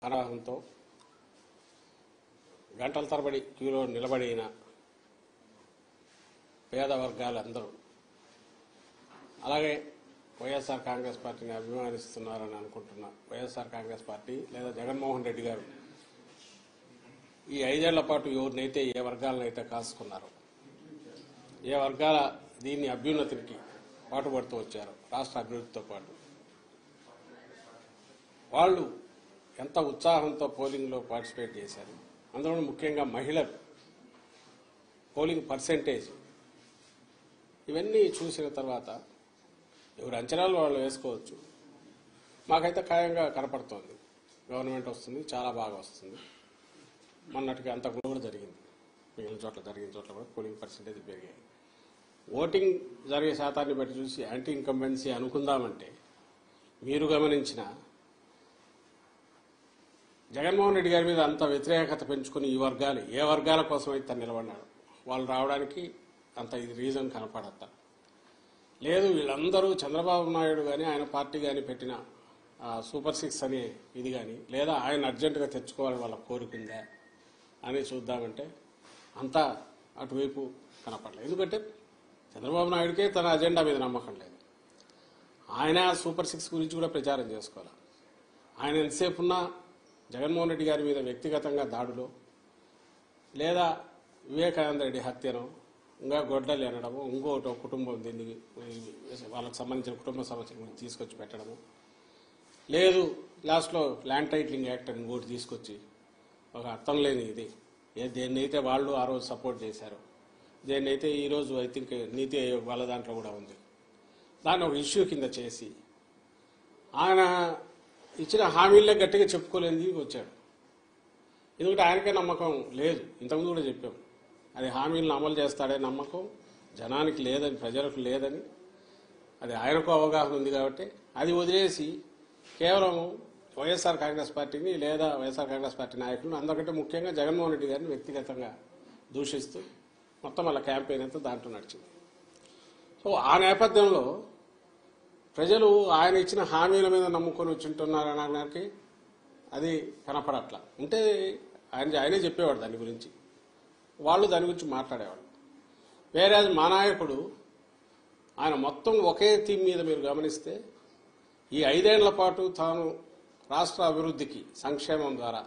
ఆరాహంతో గంటల తరబడి క్యూలో నిలబడిన పేద వర్గాలందరూ అలాగే వైఎస్ఆర్ కాంగ్రెస్ పార్టీని అభిమానిస్తున్నారని అనుకుంటున్న వైఎస్ఆర్ కాంగ్రెస్ పార్టీ లేదా జగన్మోహన్ రెడ్డి గారు ఈ 5 ఏళ్ల పాటు ఎవరినైతే ఏ వర్గాలనైతే కాసుకున్నారో ఏ వర్గాల దీన్ని అభ్యున్నతికి పాటుపడుతూ వచ్చారో రాష్ట్ర అభివృద్ధితో పాటు వాళ్ళు ఎంత ఉత్సాహంతో పోలింగ్లో పార్టిసిపేట్ చేశారు. అందులో ముఖ్యంగా మహిళలు పోలింగ్ పర్సెంటేజ్ ఇవన్నీ చూసిన తర్వాత ఎవరి అంచనాలు వాళ్ళు వేసుకోవచ్చు. మాకైతే ఖాయంగా కనపడుతోంది గవర్నమెంట్ వస్తుంది, చాలా బాగా వస్తుంది. మొన్నటికి అంత కూడా జరిగింది, మిగిలిన చోట్ల జరిగిన చోట్ల కూడా పోలింగ్ పర్సెంటేజ్ పెరిగాయి. ఓటింగ్ జరిగే శాతాన్ని బట్టి చూసి యాంటీ ఇన్కంబెన్సీ అనుకుందామంటే మీరు గమనించిన జగన్మోహన్ రెడ్డి గారి మీద అంత వ్యతిరేకత పెంచుకుని ఈ వర్గాలు ఏ వర్గాల కోసం అయితే నిలబడినాడు వాళ్ళు రావడానికి అంత ఇది రీజన్ కనపడతా లేదు. వీళ్ళందరూ చంద్రబాబు నాయుడు కానీ ఆయన పార్టీ కానీ పెట్టిన సూపర్ 6 అనే ఇది కానీ లేదా ఆయన అర్జెంటుగా తెచ్చుకోవాలని వాళ్ళ కోరుకుందా అని చూద్దామంటే అంతా అటువైపు కనపడలేదు. ఎందుకంటే చంద్రబాబు నాయుడికే తన అజెండా మీద నమ్మకం లేదు. ఆయన సూపర్ 6 గురించి కూడా ప్రచారం చేసుకోవాలి. ఆయన ఎంతసేపు ఉన్నా జగన్మోహన్ రెడ్డి గారి మీద వ్యక్తిగతంగా దాడులో లేదా వివేకానంద రెడ్డి హత్యను ఇంకా గొడ్డలు ఎనడము ఇంకోటి కుటుంబం దీన్ని వాళ్ళకి సంబంధించిన కుటుంబ సమస్య గురించి తీసుకొచ్చి పెట్టడము లేదు లాస్ట్లో ల్యాండ్ టైటిలింగ్ యాక్ట్ అని ఇంకోటి తీసుకొచ్చి ఒక అర్థం లేని ఇది దేన్నైతే వాళ్ళు ఆ రోజు సపోర్ట్ చేశారు దేన్నైతే ఈరోజు ఐ థింక్ నీతి ఆయోగ్ వాళ్ళ దాంట్లో కూడా ఉంది దాన్ని ఒక ఇష్యూ కింద చేసి ఆయన ఇచ్చిన హామీలే గట్టిగా చెప్పుకోలేని వచ్చాడు. ఎందుకంటే ఆయనకే నమ్మకం లేదు. ఇంతకుముందు కూడా చెప్పాం అది హామీలను అమలు చేస్తాడే నమ్మకం జనానికి లేదని ప్రజలకు లేదని అది ఆయనకు అవగాహన ఉంది కాబట్టి అది వదిలేసి కేవలం వైఎస్ఆర్ కాంగ్రెస్ పార్టీని లేదా వైఎస్ఆర్ కాంగ్రెస్ పార్టీ నాయకులను అందరికంటే ముఖ్యంగా జగన్మోహన్ రెడ్డి గారిని వ్యక్తిగతంగా దూషిస్తూ మొత్తం వాళ్ళ క్యాంపెయిన్ అంతా దాంట్లో నడిచింది. సో ఆ నేపథ్యంలో ప్రజలు ఆయన ఇచ్చిన హామీల మీద నమ్ముకొని వచ్చింటున్నారనడానికి అది కనపడట్లా. ఉంటే ఆయనే చెప్పేవాడు దాని గురించి, వాళ్ళు దాని గురించి మాట్లాడేవాడు. వేరే మా నాయకుడు ఆయన మొత్తం ఒకే థీమ్ మీద మీరు గమనిస్తే ఈ 5 ఏళ్ల పాటు తాను రాష్ట్ర అభివృద్ధికి సంక్షేమం ద్వారా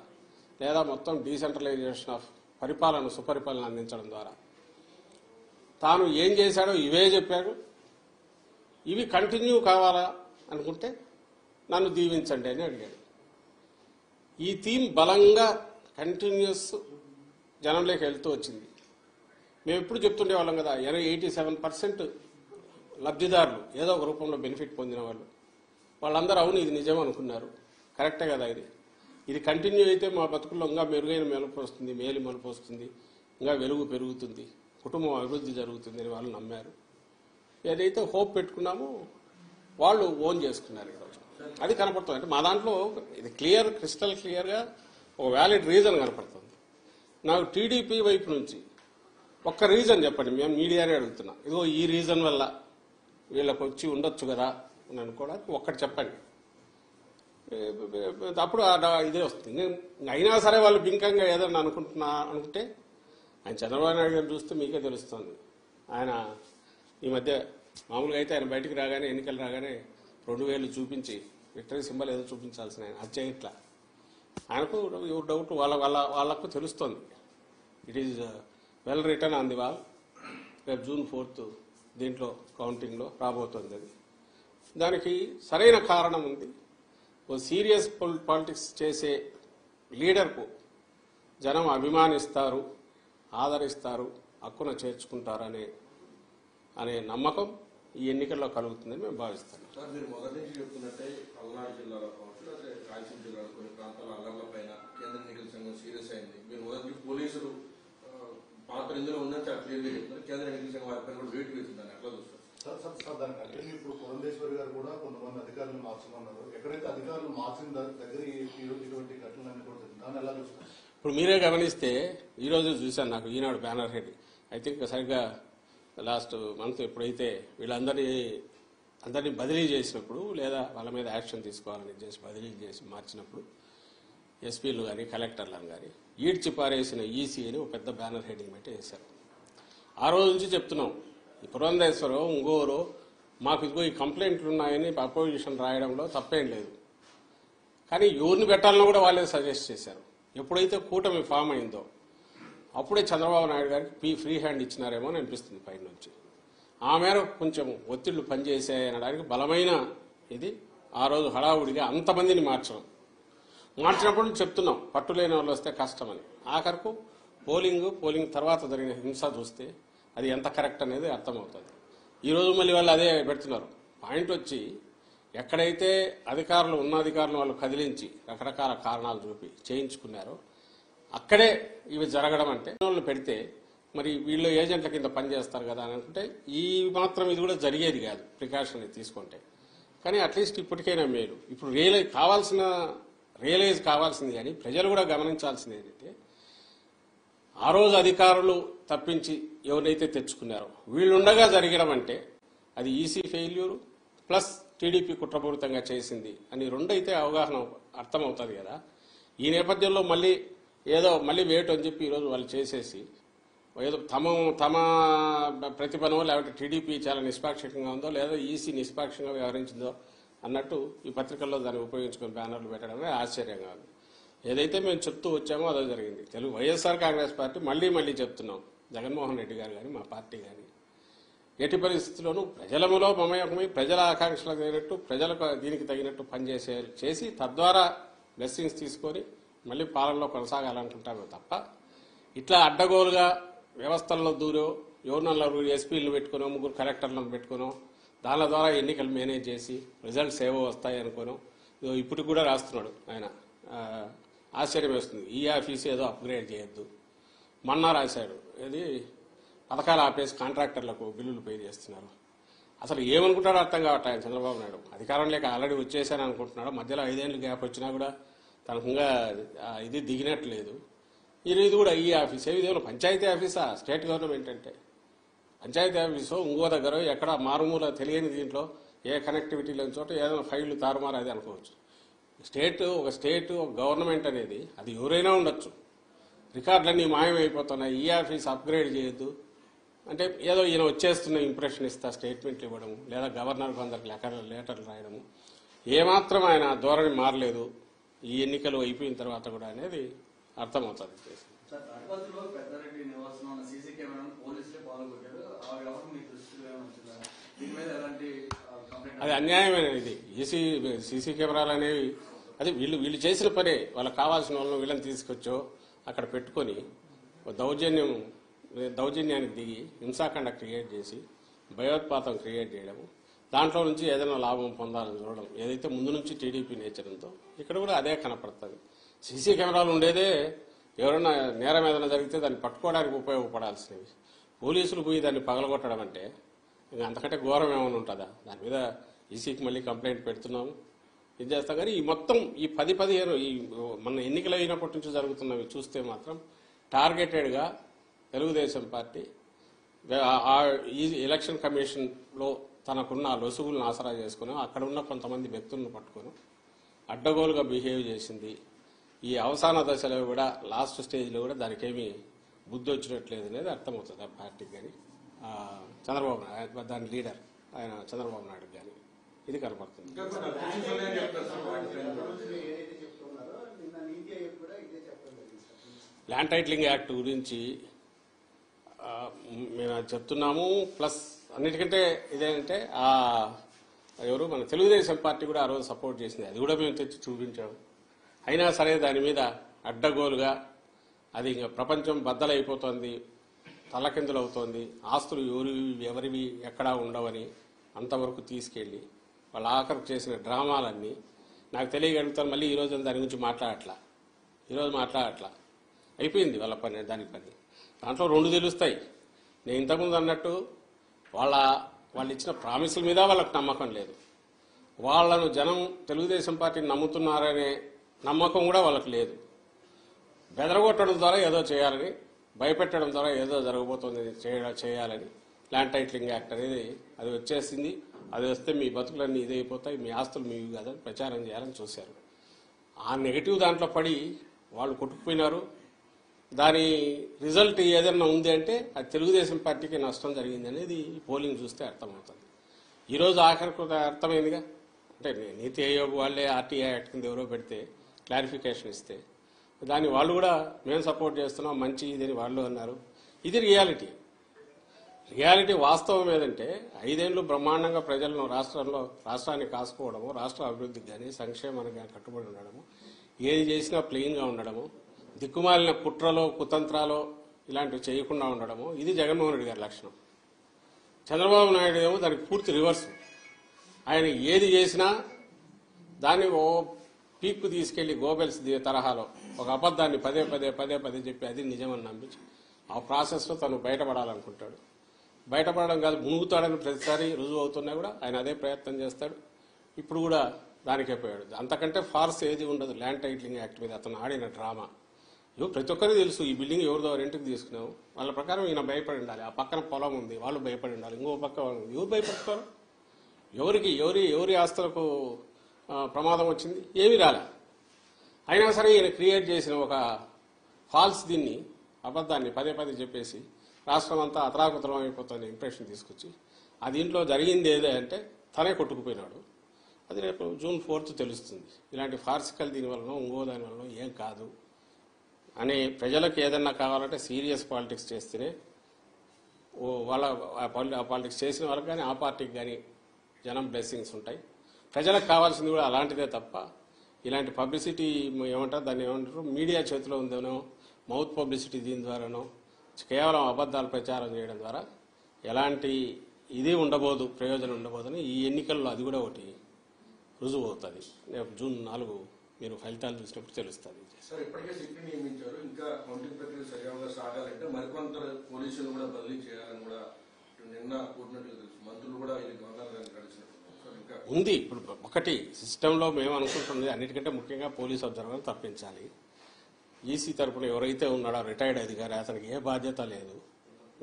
లేదా మొత్తం డీసెంట్రలైజేషన్ ఆఫ్ పరిపాలన సుపరిపాలన అందించడం ద్వారా తాను ఏం చేశాడో ఇవే చెప్పాడు. ఇవి కంటిన్యూ కావాలా అనుకుంటే నన్ను దీవించండి అని అడిగాడు. ఈ థీమ్ బలంగా కంటిన్యూస్ జనంలోకి వెళ్తూ వచ్చింది. మేము ఎప్పుడు చెప్తుండేవాళ్ళం కదా 87% లబ్ధిదారులు ఏదో ఒక రూపంలో బెనిఫిట్ పొందిన వాళ్ళందరూ అవును ఇది నిజం అనుకున్నారు. కరెక్టే కదా, ఇది కంటిన్యూ అయితే మా బతుకుల్లో ఇంకా మెరుగైన మెలుపు వస్తుంది, మేలు మలుపు వస్తుంది, ఇంకా వెలుగు పెరుగుతుంది, కుటుంబం అభివృద్ధి జరుగుతుంది అని వాళ్ళు నమ్మారు. ఏదైతే హోప్ పెట్టుకున్నామో వాళ్ళు ఓన్ చేసుకున్నారు ఈరోజు. అది కనపడుతుంది. అంటే మా దాంట్లో ఇది క్రిస్టల్ క్లియర్గా ఒక వ్యాలిడ్ రీజన్ కనపడుతుంది. నాకు టీడీపీ వైపు నుంచి ఒక్క రీజన్ చెప్పండి, మేము మీడియానే అడుగుతున్నా, ఇదిగో ఈ రీజన్ వల్ల వీళ్ళకి వచ్చి ఉండొచ్చు కదా అని అనుకోవడానికి ఒక్కటి చెప్పండి. అప్పుడు ఇదే వస్తుంది. అయినా సరే వాళ్ళు బింకంగా ఏదన్నా అనుకుంటే ఆయన చంద్రబాబు నాయుడు గారిని చూస్తే మీకే తెలుస్తుంది. ఆయన ఈ మధ్య మామూలుగా అయితే ఆయన బయటికి రాగానే ఎన్నికలు రాగానే 2000 చూపించి విక్టరీ సింబల్ ఏదో చూపించాల్సిన ఆయన అది చేయట్లా. ఆయనకు డౌట్ వాళ్ళకు తెలుస్తుంది. It is well return on the wall. రేపు June 4th దీంట్లో కౌంటింగ్లో రాబోతుంది. అది దానికి సరైన కారణం ఉంది. ఓ సీరియస్ పాలిటిక్స్ చేసే లీడర్కు జనం అభిమానిస్తారు, ఆదరిస్తారు, హక్కున చేర్చుకుంటారనే నమ్మకం ఈ ఎన్నికల్లో కలుగుతుందని మేము భావిస్తాం. సార్, మీరు మొదటి నుంచి చెప్తున్నట్టే పల్నాడు జిల్లాలో కావచ్చు లేదా రాయలసీమ జిల్లాలో కొన్ని ప్రాంతాల అల్లర్ల పైన కేంద్ర ఎన్నికల సంఘం సీరియస్ అయింది. మీరు మొదటి పోలీసులు పాత్ర ఇందులో ఉందని చాలా క్లియర్గా చెప్తున్నారు. కేంద్ర ఎన్నికల సంఘం వారి పైన కూడా వెయిట్ వేసిందని ఎట్లా చూస్తారు? సార్ దానికి ఇప్పుడు పురంధేశ్వరి గారు కూడా కొంతమంది అధికారులు మార్చమన్నారు. ఎక్కడైతే అధికారులు మార్చిన దగ్గర ఇటువంటి ఘటనలన్నీ కూడా దాన్ని ఎలా చూస్తారు? ఇప్పుడు మీరే గమనిస్తే ఈరోజు చూశాను, నాకు ఈనాడు బ్యానర్ హెడ్ ఐ థింక్ సరిగ్గా లాస్ట్ మంత్ ఎప్పుడైతే వీళ్ళందరినీ బదిలీ చేసినప్పుడు లేదా వాళ్ళ మీద యాక్షన్ తీసుకోవాలని చేసి బదిలీ చేసి మార్చినప్పుడు ఎస్పీలు కానీ కలెక్టర్లను కానీ ఈడ్చి పారేసిన ఈసీ అని ఒక పెద్ద బ్యానర్ హెడ్డింగ్ పెట్టి వేశారు. ఆ రోజు నుంచి చెప్తున్నాం, ఈ పురంధేశ్వరో ఇంకోరో మాకు ఇదిగో ఈ కంప్లైంట్లు ఉన్నాయని అపోజిషన్ రాయడంలో తప్పేం లేదు. కానీ ఎవరిని పెట్టాలన్నా కూడా వాళ్ళే సజెస్ట్ చేశారు. ఎప్పుడైతే కూటమి ఫామ్ అయిందో అప్పుడే చంద్రబాబు నాయుడు గారికి ఫ్రీ హ్యాండ్ ఇచ్చినారేమో అని అనిపిస్తుంది పైన నుంచి. ఆ మేర కొంచెం ఒత్తిళ్లు పనిచేసాయనడానికి బలమైన ఇది ఆ రోజు హడావుడిగా అంతమందిని మార్చినప్పుడు చెప్తున్నాం పట్టులేని వాళ్ళు వస్తే కష్టమని. ఆఖరకు పోలింగ్ తర్వాత జరిగిన హింస చూస్తే అది ఎంత కరెక్ట్ అనేది అర్థమవుతుంది. ఈరోజు మళ్ళీ వాళ్ళు అదే పెడుతున్నారు. పాయింట్ వచ్చి ఎక్కడైతే అధికారులు వాళ్ళు కదిలించి రకరకాల కారణాలు చూపి చేయించుకున్నారో అక్కడే ఇవి జరగడం అంటే వాళ్ళు పెడితే మరి వీళ్ళు ఏజెంట్ల కింద పనిచేస్తారు కదా అని అనుకుంటే ఈ మాత్రం ఇది కూడా జరిగేది కాదు ప్రికాషన్ తీసుకుంటే. కానీ అట్లీస్ట్ ఇప్పటికైనా మేలు. ఇప్పుడు రియలైజ్ కావాల్సింది కానీ ప్రజలు కూడా గమనించాల్సింది ఏంటంటే ఆ రోజు అధికారులు తప్పించి ఎవరైతే తెచ్చుకున్నారో వీళ్ళుండగా జరగడం అంటే అది ఈసీ ఫెయిల్యూర్ ప్లస్ టీడీపీ కుట్రపూరితంగా చేసింది అని రెండైతే అవగాహన అర్థమవుతుంది కదా. ఈ నేపథ్యంలో మళ్ళీ వేటు అని చెప్పి ఈరోజు వాళ్ళు చేసేసి ఏదో తమ ప్రతిభనో లేకపోతే టీడీపీ చాలా నిష్పాక్షికంగా ఉందో లేదా ఈసీ నిష్పాక్షంగా వ్యవహరించిందో అన్నట్టు ఈ పత్రికల్లో దాన్ని ఉపయోగించుకుని బ్యానర్లు పెట్టడమే ఆశ్చర్యంగా ఉంది. ఏదైతే మేము చెప్తూ వచ్చామో అదే జరిగింది. వైఎస్ఆర్ కాంగ్రెస్ పార్టీ మళ్లీ చెప్తున్నాం, జగన్మోహన్ రెడ్డి గారు కానీ మా పార్టీ కానీ ఎట్టి పరిస్థితుల్లోనూ ప్రజలములో మమేకమై ప్రజల ఆకాంక్షలకు తగినట్టు ప్రజలకు దీనికి తగినట్టు చేసి తద్వారా బ్లెస్సింగ్స్ తీసుకొని మళ్ళీ పాలనలో కొనసాగాలనుకుంటామే తప్ప ఇట్లా అడ్డగోలుగా వ్యవస్థల్లో దూరో ఎవరినో ఎస్పీలను పెట్టుకునో ముగ్గురు కలెక్టర్లను పెట్టుకునో దాని ద్వారా ఎన్నికలు మేనేజ్ చేసి రిజల్ట్స్ ఏవో వస్తాయి అనుకోను ఇప్పటికి కూడా రాస్తున్నాడు ఆయన. ఆశ్చర్యం వేస్తుంది. ఈ ఆఫీస్ ఏదో అప్గ్రేడ్ చేయొద్దు మొన్న రాశాడు. ఇది పథకాలు ఆపేసి కాంట్రాక్టర్లకు బిల్లులు పే చేస్తున్నారు. అసలు ఏమనుకుంటాడో అర్థం కావట్లేదు ఆయన చంద్రబాబు నాయుడు. అధికారం లేక ఆల్రెడీ వచ్చేసాను అనుకుంటున్నాడు. మధ్యలో 5 ఏళ్ళు గ్యాప్ వచ్చినా కూడా తనకుంగా ఇది దిగినట్లేదు. ఇది కూడా ఈ ఆఫీస్ ఏదో పంచాయతీ ఆఫీసా స్టేట్ గవర్నమెంట్ అంటే పంచాయతీ ఆఫీసు ఇంకో దగ్గర ఎక్కడ మారుమూల తెలియని దీంట్లో ఏ కనెక్టివిటీ లేని చోట ఏదైనా ఫైళ్లు తారుమారు అది అనుకోవచ్చు. ఒక గవర్నమెంట్ అనేది అది ఎవరైనా ఉండొచ్చు. రికార్డులన్నీ మాయమైపోతున్నాయి. ఈ ఆఫీస్ అప్గ్రేడ్ చేయొద్దు అంటే ఏదో ఈయన వచ్చేస్తున్న ఇంప్రెషన్ ఇస్తా స్టేట్మెంట్లు ఇవ్వడము లేదా గవర్నర్కి అందరికి లెటర్లు రాయడము. ఏమాత్రం ఆయన ధోరణి మారలేదు ఈ ఎన్నికలు అయిపోయిన తర్వాత కూడా అనేది అర్థమవుతుంది. అది అన్యాయమైన ఇది. సీసీ కెమెరాలు అనేవి అది వీళ్ళు చేసిన పనే. వాళ్ళకి కావాల్సిన వాళ్ళని వీళ్ళని తీసుకొచ్చో అక్కడ పెట్టుకొని దౌర్జన్యానికి దిగి హింసాకాండ క్రియేట్ చేసి భయోత్పాతం క్రియేట్ చేయడము, దాంట్లో నుంచి ఏదైనా లాభం పొందాలని చూడడం ఏదైతే ముందు నుంచి టీడీపీ నేచర్ ఉందో ఇక్కడ కూడా అదే కనపడుతుంది. సీసీ కెమెరాలు ఉండేదే ఎవరైనా నేరం ఏదైనా జరిగితే దాన్ని పట్టుకోవడానికి ఉపయోగపడాల్సినవి. పోలీసులు పోయి దాన్ని పగలగొట్టడం అంటే ఇంకా అంతకంటే ఘోరం ఏమైనా ఉంటుందా? దాని మీద ఈసీకి మళ్ళీ కంప్లైంట్ పెడుతున్నాము, ఇది చేస్తాం. కానీ ఈ మొత్తం ఈ 10-15 ఈ మన ఎన్నికలు అయినప్పటి నుంచి జరుగుతున్నవి చూస్తే మాత్రం టార్గెటెడ్గా తెలుగుదేశం పార్టీ ఈ ఎలక్షన్ కమిషన్లో తనకున్న లొసుగులను ఆసరా చేసుకుని అక్కడ ఉన్న కొంతమంది వ్యక్తులను పట్టుకొని అడ్డగోలుగా బిహేవ్ చేసింది. ఈ అవసాన దశలో కూడా లాస్ట్ స్టేజ్లో కూడా దానికేమీ బుద్ధి వచ్చినట్లేదు అనేది అర్థమవుతుంది ఆ పార్టీకి కానీ చంద్రబాబు నాయుడు దాని లీడర్ ఆయన చంద్రబాబు నాయుడు కానీ ఇది కనపడుతుంది. ల్యాండ్ టైటిలింగ్ యాక్ట్ గురించి మేము చెప్తున్నాము. ప్లస్ అన్నిటికంటే ఇదేంటే మన తెలుగుదేశం పార్టీ కూడా ఆ రోజు సపోర్ట్ చేసింది. అది కూడా మేము తెచ్చి చూపించాము. అయినా సరే దాని మీద అడ్డగోలుగా అది ఇంకా ప్రపంచం బద్దలైపోతుంది, తలకిందులు అవుతోంది, ఆస్తులు ఎవరివి ఎక్కడా ఉండవని అంతవరకు తీసుకెళ్లి వాళ్ళ ఆఖరికి చేసిన డ్రామాలన్నీ నాకు తెలియగలుగుతాను. మళ్ళీ ఈరోజు దాని గురించి మాట్లాడట్లా అయిపోయింది వాళ్ళ పని. దాని పని దాంట్లో 2 తెలుస్తాయి. నేను ఇంతకుముందు అన్నట్టు వాళ్ళు ఇచ్చిన ప్రామిసుల మీద వాళ్ళకు నమ్మకం లేదు. వాళ్లను జనం తెలుగుదేశం పార్టీని నమ్ముతున్నారనే నమ్మకం కూడా వాళ్ళకు లేదు. బెదరగొట్టడం ద్వారా ఏదో చేయాలని, భయపెట్టడం ద్వారా ఏదో జరగబోతుంది చేయాలని ల్యాండ్ టైటిలింగ్ యాక్ట్ అనేది అది వచ్చేసింది. అది వస్తే మీ బతుకులన్నీ ఇదైపోతాయి, మీ ఆస్తులు మీవి కాదని ప్రచారం చేయాలని చూశారు. ఆ నెగటివ్ దాంట్లో పడి వాళ్ళు కొట్టుకుపోయినారు. దాని రిజల్ట్ ఏదైనా ఉంది అంటే అది తెలుగుదేశం పార్టీకి నష్టం జరిగింది అనేది ఈ పోలింగ్ చూస్తే అర్థమవుతుంది. ఈరోజు ఆఖరికి అర్థమైందిగా. అంటే నీతి ఆయోగ్ వాళ్ళే ఆర్టీఐ యాక్ట్ కింద ఎవరో పెడితే క్లారిఫికేషన్ ఇస్తే దాన్ని వాళ్ళు కూడా మేము సపోర్ట్ చేస్తున్నాం మంచి ఇదని వాళ్ళు అన్నారు. ఇది రియాలిటీ వాస్తవం ఏదంటే 5 ఏళ్లు బ్రహ్మాండంగా ప్రజలను రాష్ట్రాన్ని కాసుకోవడము, రాష్ట్ర అభివృద్ధికి కానీ సంక్షేమానికి కానీ కట్టుబడి ఉండడము, ఏది చేసినా ప్లెయిన్గా ఉండడము, దిక్కుమాలిన కుట్రలో కుతంత్రాలో ఇలాంటివి చేయకుండా ఉండడము, ఇది జగన్మోహన్ రెడ్డి గారి లక్షణం. చంద్రబాబు నాయుడు ఏమో దానికి పూర్తి రివర్స్. ఆయన ఏది చేసినా దాన్ని ఓ పీక్కు తీసుకెళ్లి గోబెల్స్ తరహాలో ఒక అబద్ధాన్ని పదే చెప్పి అది నిజమని నమ్మించి ఆ ప్రాసెస్లో తను బయటపడాలనుకుంటాడు. బయటపడడం కాదు, మునుగుతాడని ప్రతిసారి రుజువు అవుతున్నా కూడా ఆయన అదే ప్రయత్నం చేస్తాడు. ఇప్పుడు కూడా దానికే పోయాడు. అంతకంటే ఫార్స్ ఏది ఉండదు. ల్యాండ్ టైటిలింగ్ యాక్ట్ మీద అతను ఆడిన డ్రామా ప్రతి ఒక్కరికి తెలుసు. ఈ బిల్డింగ్ ఎవరిదో రెంట్కి తీసుకున్నావు, వాళ్ళ ప్రకారం ఈయన భయపడి ఉండాలి. ఆ పక్కన పొలం ఉంది, వాళ్ళు భయపడి ఉండాలి. ఇంకో పక్క ఎవరు భయపడతారు? ఎవరి ఆస్తులకు ప్రమాదం వచ్చింది? ఏమీ రాలే. అయినా సరే ఈయన క్రియేట్ చేసిన ఒక ఫాల్స్ దీన్ని అబద్ధాన్ని పదే చెప్పేసి రాష్ట్రం అంతా అతలాకుతలం అయిపోతున్న ఇంప్రెషన్ తీసుకొచ్చి ఆ దీంట్లో జరిగింది ఏదే అంటే తనే కొట్టుకుపోయినాడు. అది రేపు June 4th తెలుస్తుంది. ఇలాంటి ఫార్సికల్ దీనివల్ల ఇంకో దానివల్ల ఏం కాదు అని ప్రజలకు ఏదన్నా కావాలంటే సీరియస్ పాలిటిక్స్ చేస్తేనే వాళ్ళ పాలిటిక్స్ చేసిన వాళ్ళకి కానీ ఆ పార్టీకి కానీ జనం బ్లెస్సింగ్స్ ఉంటాయి. ప్రజలకు కావాల్సింది కూడా అలాంటిదే తప్ప ఇలాంటి పబ్లిసిటీ ఏమంటారు, దాన్ని ఏమంటారు, మీడియా చేతిలో ఉందనో మౌత్ పబ్లిసిటీ దీని ద్వారానో కేవలం అబద్ధాలు ప్రచారం చేయడం ద్వారా ఎలాంటి ఇది ఉండబోదు, ప్రయోజనం ఉండబోదని ఈ ఎన్నికల్లో అది కూడా ఒకటి రుజువు అవుతుంది. రేపు June 4 మీరు ఫలితాలు చూసినప్పుడు తెలుస్తుంది. సార్, ఇప్పటికే సిట్ని నియమించారు. ఇంకా కౌంటింగ్ ప్రక్రియ సజావుగా సాగాలంటే మరికొంత పోలీసులు కూడా బదిలీ చేయాలని కూడా నిన్న కూడినట్లు తెలుసు. మంత్రులు కూడా ఇది గవర్నర్ గారిని కలిసినట్టు ఉంది. ఇప్పుడు ఒకటి సిస్టంలో మేము అనుకుంటున్నది అన్నిటికంటే ముఖ్యంగా పోలీస్ అబ్జర్వర్ తప్పించాలి. ఈసీ తరఫున ఎవరైతే ఉన్నాడో రిటైర్డ్ అధికారి అతనికి ఏ బాధ్యత లేదు,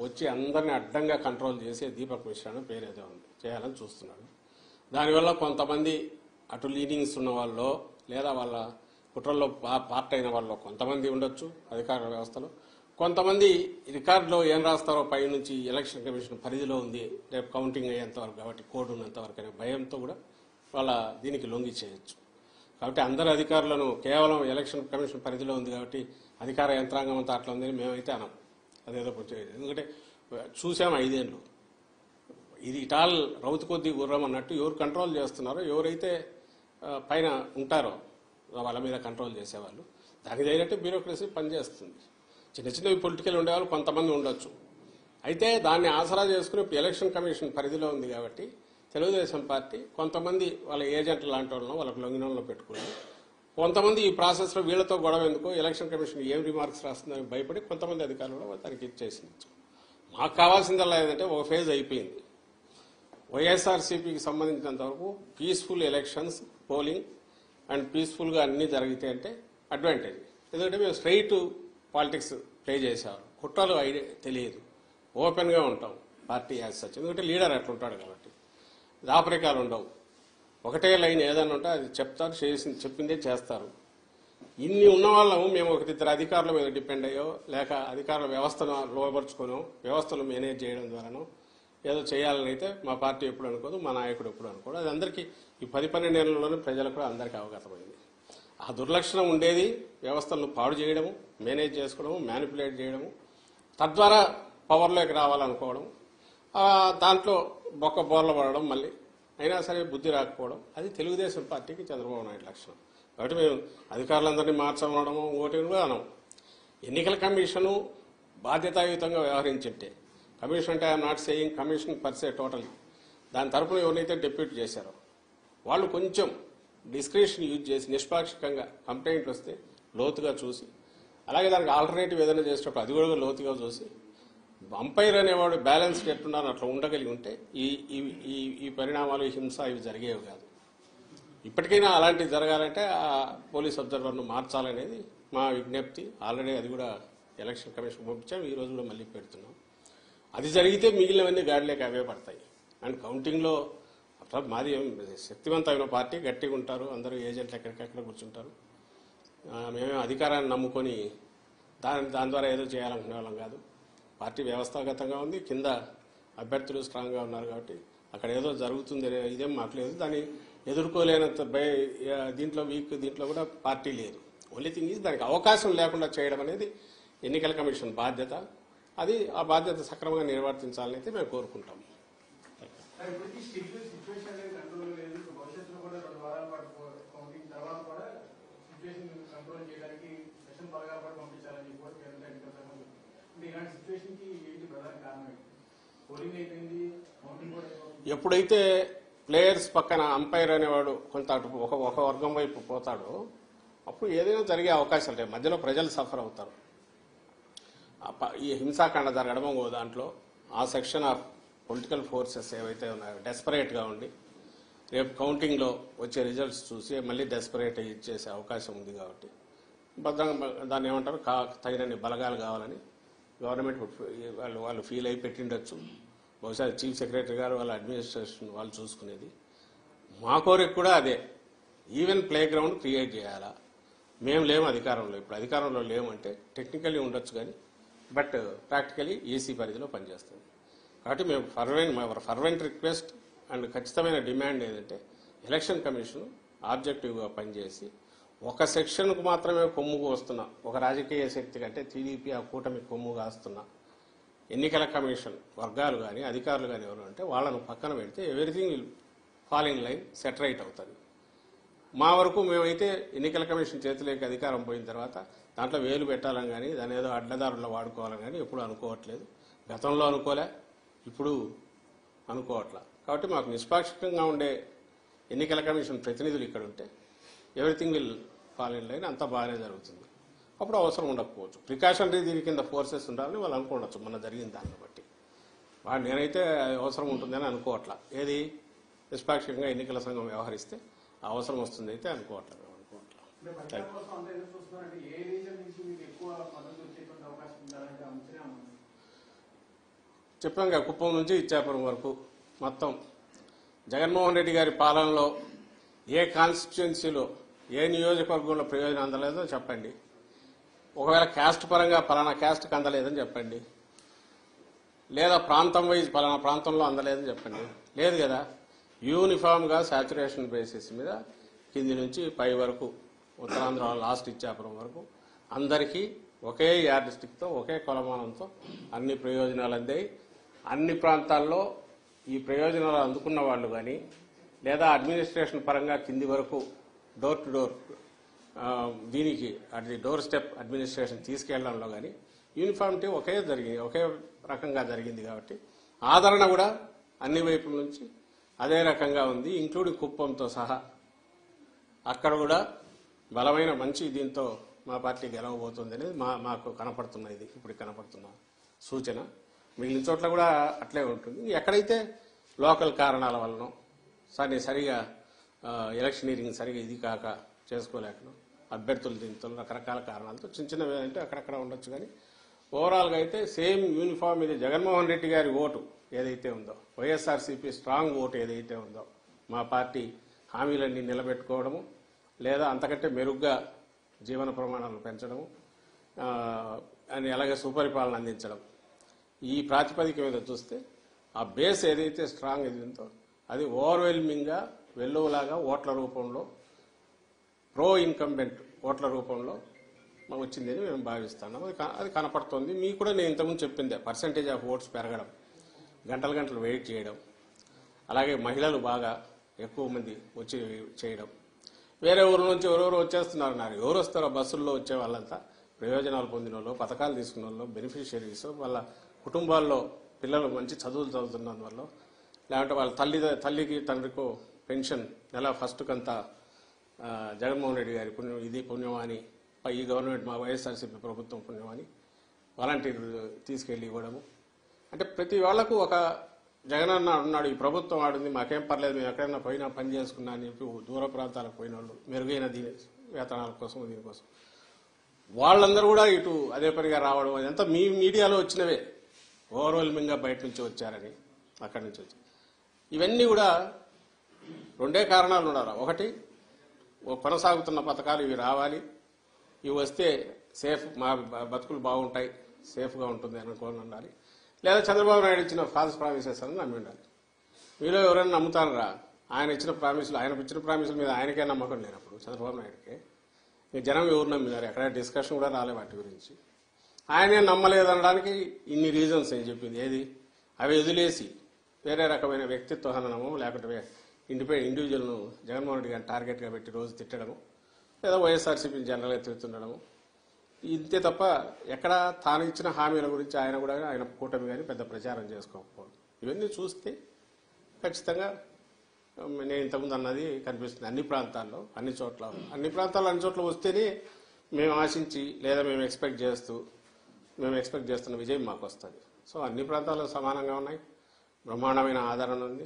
వచ్చి అందరినీ అడ్డంగా కంట్రోల్ చేసే దీపక్ మిశ్రా పేరు ఏదో ఉంది చేయాలని చూస్తున్నాడు. దానివల్ల కొంతమంది అటు లీనింగ్స్ ఉన్న వాళ్ళు లేదా వాళ్ళ కుట్రల్లో పార్ట్ అయిన వాళ్ళు కొంతమంది ఉండొచ్చు అధికార వ్యవస్థలో, కొంతమంది రికార్డులో ఏం రాస్తారో పై నుంచి ఎలక్షన్ కమిషన్ పరిధిలో ఉంది రేపు కౌంటింగ్ అయ్యేంతవరకు కాబట్టి కోడ్ ఉన్నంతవరకు అనే భయంతో కూడా వాళ్ళ దీనికి లొంగి చేయొచ్చు. కాబట్టి అందరు అధికారులను కేవలం ఎలక్షన్ కమిషన్ పరిధిలో ఉంది కాబట్టి అధికార యంత్రాంగం అంతా అట్లా ఉందని మేమైతే అనం. అదేదో ఎందుకంటే చూసాం 5 ఏళ్ళు ఇది ఇటాల్ రౌతు కొద్దీ గుర్రం అన్నట్టు ఎవరు కంట్రోల్ చేస్తున్నారో, ఎవరైతే పైన ఉంటారో వాళ్ళ మీద కంట్రోల్ చేసేవాళ్ళు దానికి తగినట్టు బ్యూరోక్రసీ పనిచేస్తుంది. చిన్నవి పొలిటికల్ ఉండేవాళ్ళు కొంతమంది ఉండొచ్చు. అయితే దాన్ని ఆసరా చేసుకుని ఇప్పుడు ఎలక్షన్ కమిషన్ పరిధిలో ఉంది కాబట్టి తెలుగుదేశం పార్టీ కొంతమంది వాళ్ళ ఏజెంట్లు లాంటి వాళ్ళను వాళ్ళకి లొంగినంలో పెట్టుకుని కొంతమంది ఈ ప్రాసెస్లో వీళ్లతో గొడవ ఎందుకో ఎలక్షన్ కమిషన్ ఏం రిమార్క్స్ రాస్తుందని భయపడి కొంతమంది అధికారులు దానికి ఇచ్చేసింది. మాకు కావాల్సిందల్లా ఏంటంటే ఒక ఫేజ్ అయిపోయింది. వైఎస్ఆర్సీపీకి సంబంధించినంత వరకు పీస్ఫుల్ ఎలక్షన్స్, పోలింగ్ అండ్ పీస్ఫుల్గా అన్నీ జరిగితే అంటే అడ్వాంటేజ్. ఎందుకంటే మేము స్ట్రైట్ పాలిటిక్స్ ప్లే చేసేవారు, కుట్రలు తెలియదు, ఓపెన్గా ఉంటాం పార్టీ యాజ్ సచ్. ఎందుకంటే లీడర్ అట్లా ఉంటాడు కాబట్టి దాపరికాలు ఉండవు. ఒకటే లైన్ ఏదన్నా ఉంటే అది చెప్తారు, చెప్పిందే చేస్తారు. ఇన్ని ఉన్న వాళ్ళము మేము ఒకరిద్దరు అధికారుల మీద డిపెండ్ అయ్యో లేక అధికారుల వ్యవస్థను లోపరుచుకోనో వ్యవస్థను మేనేజ్ చేయడం ద్వారానో ఏదో చేయాలని అయితే మా పార్టీ ఎప్పుడు అనుకోదు, మా నాయకుడు ఎప్పుడు అనుకోడు. అది అందరికీ ఈ 10-12 ఏళ్లలోనే ప్రజలకు కూడా అందరికీ అవగతమైంది. ఆ దుర్లక్షణం ఉండేది వ్యవస్థలను పాడు చేయడము, మేనేజ్ చేసుకోవడము, మ్యానిపులేట్ చేయడము, తద్వారా పవర్లోకి రావాలనుకోవడం, దాంట్లో బోర్ల పడడం, మళ్ళీ అయినా సరే బుద్ధి రాకపోవడం, అది తెలుగుదేశం పార్టీకి చంద్రబాబు నాయుడు లక్షణం. కాబట్టి మేము అధికారులందరినీ మార్చమనడము ఓటు కూడా అనం. ఎన్నికల కమిషను బాధ్యతాయుతంగా వ్యవహరించింటే, కమిషన్ అంటే I'm not saying commission per se totally, దాని తరపున ఎవరైతే డెప్యూట్ చేశారో వాళ్ళు కొంచెం డిస్క్రిప్షన్ యూజ్ చేసి నిష్పాక్షికంగా కంప్లైంట్లు వస్తే లోతుగా చూసి, అలాగే దానికి ఆల్టర్నేటివ్ ఏదైనా చేసేటప్పుడు అది కూడా లోతుగా చూసి, అంపైర్ అనేవాడు బ్యాలెన్స్డ్ ఎట్టున్నారని అట్లా ఉండగలిగి ఉంటే ఈ పరిణామాలు, హింస ఇవి జరిగేవి కాదు. ఇప్పటికైనా అలాంటివి జరగాలంటే ఆ పోలీస్ అబ్జర్వర్ను మార్చాలనేది మా విజ్ఞప్తి. ఆల్రెడీ అది కూడా ఎలక్షన్ కమిషన్ పంపించాం, ఈ రోజు కూడా మళ్ళీ పెడుతున్నాం. అది జరిగితే మిగిలినవన్నీ గాడిలోకి అవే పడతాయి. అండ్ కౌంటింగ్లో మాది శక్తివంతమైన పార్టీ, గట్టిగా ఉంటారు, అందరూ ఏజెంట్లు ఎక్కడికెక్కడ కూర్చుంటారు. మేమే అధికారాన్ని నమ్ముకొని దాని ద్వారా ఏదో చేయాలనుకునే వాళ్ళం కాదు. పార్టీ వ్యవస్థాగతంగా ఉంది, కింద అభ్యర్థులు స్ట్రాంగ్గా ఉన్నారు కాబట్టి అక్కడ ఏదో జరుగుతుంది ఇదేం మాకు లేదు. దాన్ని ఎదుర్కోలేనంత దీంట్లో దీంట్లో కూడా పార్టీ లేదు. ఓన్లీ థింగ్ ఈజ్ దానికి అవకాశం లేకుండా చేయడం అనేది ఎన్నికల కమిషన్ బాధ్యత. అది ఆ బాధ్యత సక్రమంగా నిర్వర్తించాలని అయితే మేము కోరుకుంటాం. ఎప్పుడైతే ప్లేయర్స్ పక్కన అంపైర్ అనేవాడు కొంత ఒక వర్గం వైపు పోతాడో అప్పుడు ఏదైనా జరిగే అవకాశాలు లేవు. మధ్యలో ప్రజలు సఫర్ అవుతారు. ఈ హింసాకాండ జరగడమో దాంట్లో ఆ సెక్షన్ ఆఫ్ పొలిటికల్ ఫోర్సెస్ ఏవైతే ఉన్నాయో డెస్పరేట్గా ఉండి రేపు కౌంటింగ్లో వచ్చే రిజల్ట్స్ చూసి మళ్ళీ డెస్పరేట్ ఇచ్చేసే అవకాశం ఉంది. కాబట్టి భద్రంగా దాన్ని ఏమంటారు తగినన్ని బలగాలు కావాలని గవర్నమెంట్ వాళ్ళు ఫీల్ అయి పెట్టిండొచ్చు. బహుశా చీఫ్ సెక్రటరీ గారు వాళ్ళ అడ్మినిస్ట్రేషన్ వాళ్ళు చూసుకునేది. మా కోరిక కూడా అదే, ఈవెన్ ప్లే గ్రౌండ్ క్రియేట్ చేయాలా. మేము లేము అధికారంలో, ఇప్పుడు అధికారంలో లేమంటే టెక్నికల్లీ ఉండొచ్చు కానీ బట్ ప్రాక్టికలీ ఏసీ పరిధిలో పనిచేస్తుంది. కాబట్టి మేము ఫర్వెంట్ రిక్వెస్ట్ అండ్ ఖచ్చితమైన డిమాండ్ ఏంటంటే ఎలక్షన్ కమిషన్ ఆబ్జెక్టివ్గా పనిచేసి ఒక సెక్షన్కు మాత్రమే కొమ్ముకు వస్తున్నా, ఒక రాజకీయ శక్తి కంటే టీడీపీ ఆ కూటమి కొమ్ము కాస్తున్నా ఎన్నికల కమిషన్ వర్గాలు కానీ అధికారులు కానీ ఎవరు అంటే వాళ్ళను పక్కన పెడితే everything will fall in line, set right అవుతుంది. మా వరకు మేమైతే ఎన్నికల కమిషన్ చేతిలోకి అధికారం పోయిన తర్వాత దాంట్లో వేలు పెట్టాలని కానీ దాని ఏదో అడ్డదారుల్లో వాడుకోవాలని కానీ ఎప్పుడు అనుకోవట్లేదు. గతంలో అనుకోలే, ఇప్పుడు అనుకోవట్లా. కాబట్టి మాకు నిష్పాక్షికంగా ఉండే ఎన్నికల కమిషన్ ప్రతినిధులు ఇక్కడ ఉంటే everything will fall in line, అంతా బాగానే జరుగుతుంది. అప్పుడు అవసరం ఉండకపోవచ్చు. ప్రికాషనరీ దీని కింద ఫోర్సెస్ ఉండాలని వాళ్ళు అనుకోవచ్చు. మన జరిగిన దాన్ని బట్టి నేనైతే అవసరం ఉంటుందని అనుకోవట్లా. ఏది నిష్పాక్షికంగా ఎన్నికల సంఘం వ్యవహరిస్తే అవసరం వస్తుంది అయితే అనుకోవట్లేదు. చెప్పాం కదా, కుప్పం నుంచి ఇచ్చాపురం వరకు మొత్తం జగన్మోహన్ రెడ్డి గారి పాలనలో ఏ కాన్స్టిట్యుయెన్సీలో ఏ నియోజకవర్గంలో ప్రయోజనం అందలేదో చెప్పండి. ఒకవేళ క్యాస్ట్ పరంగా పలానా క్యాస్ట్కి అందలేదని చెప్పండి, లేదా ప్రాంతం వైజ్ పలానా ప్రాంతంలో అందలేదని చెప్పండి. లేదు కదా, యూనిఫామ్గా సాచురేషన్ బేసిస్ మీద కింది నుంచి పై వరకు ఉత్తరాంధ్ర లాస్ట్ ఇచ్చాపురం వరకు అందరికీ ఒకే యార్డ్ స్టిక్తో ఒకే కొలమానంతో అన్ని ప్రయోజనాలు అందాయి. అన్ని ప్రాంతాల్లో ఈ ప్రయోజనాలు అందుకున్న వాళ్ళు కానీ లేదా అడ్మినిస్ట్రేషన్ పరంగా కింది వరకు డోర్ టు డోర్ దీనికి అది డోర్ స్టెప్ అడ్మినిస్ట్రేషన్ తీసుకెళ్లడంలో కానీ యూనిఫామిటీ ఒకే రకంగా జరిగింది. కాబట్టి ఆదరణ కూడా అన్ని వైపుల నుంచి అదే రకంగా ఉంది, ఇంక్లూడింగ్ కుప్పంతో సహా. అక్కడ కూడా బలమైన మంచి దీంతో మా పార్టీ గెలవబోతుంది అనేది మాకు కనపడుతున్నది, ఇప్పుడు కనపడుతున్న సూచన. మిగిలిన చోట్ల కూడా అట్లే ఉంటుంది. ఎక్కడైతే లోకల్ కారణాల వలన సరిగా ఎలక్షనీరింగ్ సరిగా ఇది కాక చేసుకోలేకను అభ్యర్థులు దీంతో రకరకాల కారణాలతో చిన్నవి అంటే అక్కడక్కడ ఉండొచ్చు. కానీ ఓవరాల్గా అయితే సేమ్ యూనిఫామ్ ఇది జగన్మోహన్ రెడ్డి గారి ఓటు ఏదైతే ఉందో, వైఎస్ఆర్సీపీ స్ట్రాంగ్ ఓటు ఏదైతే ఉందో, మా పార్టీ హామీలన్నీ నిలబెట్టుకోవడము లేదా అంతకంటే మెరుగ్గా జీవన ప్రమాణాలను పెంచడము అని అలాగే సుపరిపాలన అందించడం, ఈ ప్రాతిపదిక మీద చూస్తే ఆ బేస్ ఏదైతే స్ట్రాంగ్ ఇది ఉందో అది ఓవర్వెల్మింగ్గా వెల్లువలాగా ఓట్ల రూపంలో ప్రో ఇన్కంబెంట్ ఓట్ల రూపంలో వచ్చిందని మేము భావిస్తున్నాం. అది కనపడుతుంది. మీకు కూడా నేను ఇంతకుముందు చెప్పిందే, పర్సంటేజ్ ఆఫ్ ఓట్స్ పెరగడం, గంటలు వెయిట్ చేయడం, అలాగే మహిళలు బాగా ఎక్కువ మంది వచ్చి చేయడం. వేరే ఊరు నుంచి ఎవరెవరు వచ్చేస్తున్నారు, ఎవరు వస్తారో బస్సుల్లో వచ్చే వాళ్ళంతా ప్రయోజనాలు పొందిన వాళ్ళు, పథకాలు తీసుకున్న వాళ్ళు, బెనిఫిషియరీస్, వాళ్ళ కుటుంబాల్లో పిల్లలు మంచి చదువులు చదువుతున్నందువల్ల, లేదంటే వాళ్ళ తల్లికి తండ్రికో పెన్షన్ నెల ఫస్ట్ కంతా జగన్మోహన్ రెడ్డి గారి పుణ్యం, ఇది పుణ్యమాని ఈ గవర్నమెంట్ మా వైఎస్ఆర్సీపీ ప్రభుత్వం పుణ్యమాని వాలంటీర్ తీసుకెళ్లి ఇవ్వడము. అంటే ప్రతి వాళ్లకు ఒక జగనన్న ఉన్నాడు, ఈ ప్రభుత్వం ఆడింది, మాకేం పర్లేదు, మేము ఎక్కడైనా పోయినా పని చేసుకున్నా అని చెప్పి దూర ప్రాంతాలకు పోయిన వాళ్ళు మెరుగైన వేతనాల కోసం దీనికోసం వాళ్ళందరూ కూడా ఇటు అదే పనిగా రావడం, అదంతా మీ మీడియాలో వచ్చినవే, ఓవర్వెల్మింగ్గా బయట నుంచి వచ్చారని అక్కడి నుంచి వచ్చి. ఇవన్నీ కూడా రెండే కారణాలు ఉండాలి. ఒకటి, కొనసాగుతున్న పథకాలు ఇవి రావాలి, ఇవి వస్తే సేఫ్ మా బతుకులు బాగుంటాయి, సేఫ్గా ఉంటుంది అనుకోని ఉండాలి. లేదా చంద్రబాబు నాయుడు ఇచ్చిన ఫాల్స్ ప్రామిసెస్ అని నమ్మి ఉండాలి. మీలో ఎవరైనా నమ్ముతారా? ఆయన ఇచ్చిన ప్రామిసుల మీద ఆయనకే నమ్మకం లేనప్పుడు చంద్రబాబు నాయుడుకే జనం ఎవరు నమ్మినారు? ఎక్కడ డిస్కషన్ కూడా రాలే వాటి గురించి. ఆయనే నమ్మలేదనడానికి ఇన్ని రీజన్స్ ఏం చెప్పింది. ఏది అవి వదిలేసి వేరే రకమైన వ్యక్తిత్వ హననము లేకపోతే ఇండివిజువల్ను జగన్మోహన్ రెడ్డి గారిని టార్గెట్గా పెట్టి రోజు తిట్టడము, లేదా వైఎస్ఆర్సీపీని జనరల్గా తిడుతుండడము, ఇంతే తప్ప ఎక్కడ తాను ఇచ్చిన హామీల గురించి ఆయన కూడా ఆయన కూటమి కానీ పెద్ద ప్రచారం చేసుకోకపోవడం. ఇవన్నీ చూస్తే ఖచ్చితంగా నేను ఇంతకుముందు అన్నది కనిపిస్తుంది. అన్ని ప్రాంతాల్లో అన్ని చోట్ల వస్తేనే మేము ఆశించి లేదా మేము ఎక్స్పెక్ట్ చేస్తున్న విజయం మాకు వస్తుంది. సో అన్ని ప్రాంతాల్లో సమానంగా ఉన్నాయి, బ్రహ్మాండమైన ఆదరణ ఉంది,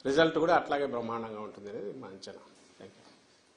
రిజల్ట్ కూడా అట్లాగే బ్రహ్మాండంగా ఉంటుంది అనేది మా అంచనా.